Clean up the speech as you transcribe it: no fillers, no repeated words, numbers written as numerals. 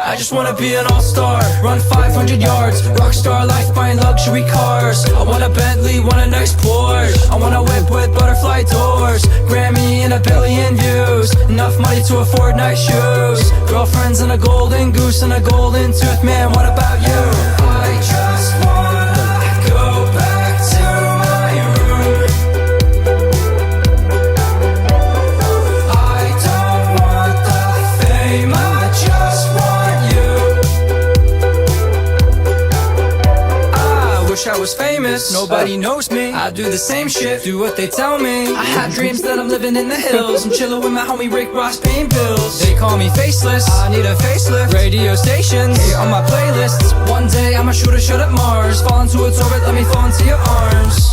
I just wanna be an all-star, run 500 yards, rockstar life, buying luxury cars. I want a Bentley, want a nice Porsche, I want a whip with butterfly doors, Grammy and a billion views, enough money to afford nice shoes, girlfriends and a golden goose and a golden tooth. Man, what about you? I just wanna go back to my room. I don't want the fame, I just want you. I wish I was famous, nobody knows me. I do the same shit, do what they tell me. I had dreams that I'm living in the hills, I'm chillin' with my homie Rick Ross paying bills. They call me faceless, I need a facelift. Radio stations, hate on my playlists. One day I'ma shoot a shot at Mars, fall into its orbit, let me fall into your arms.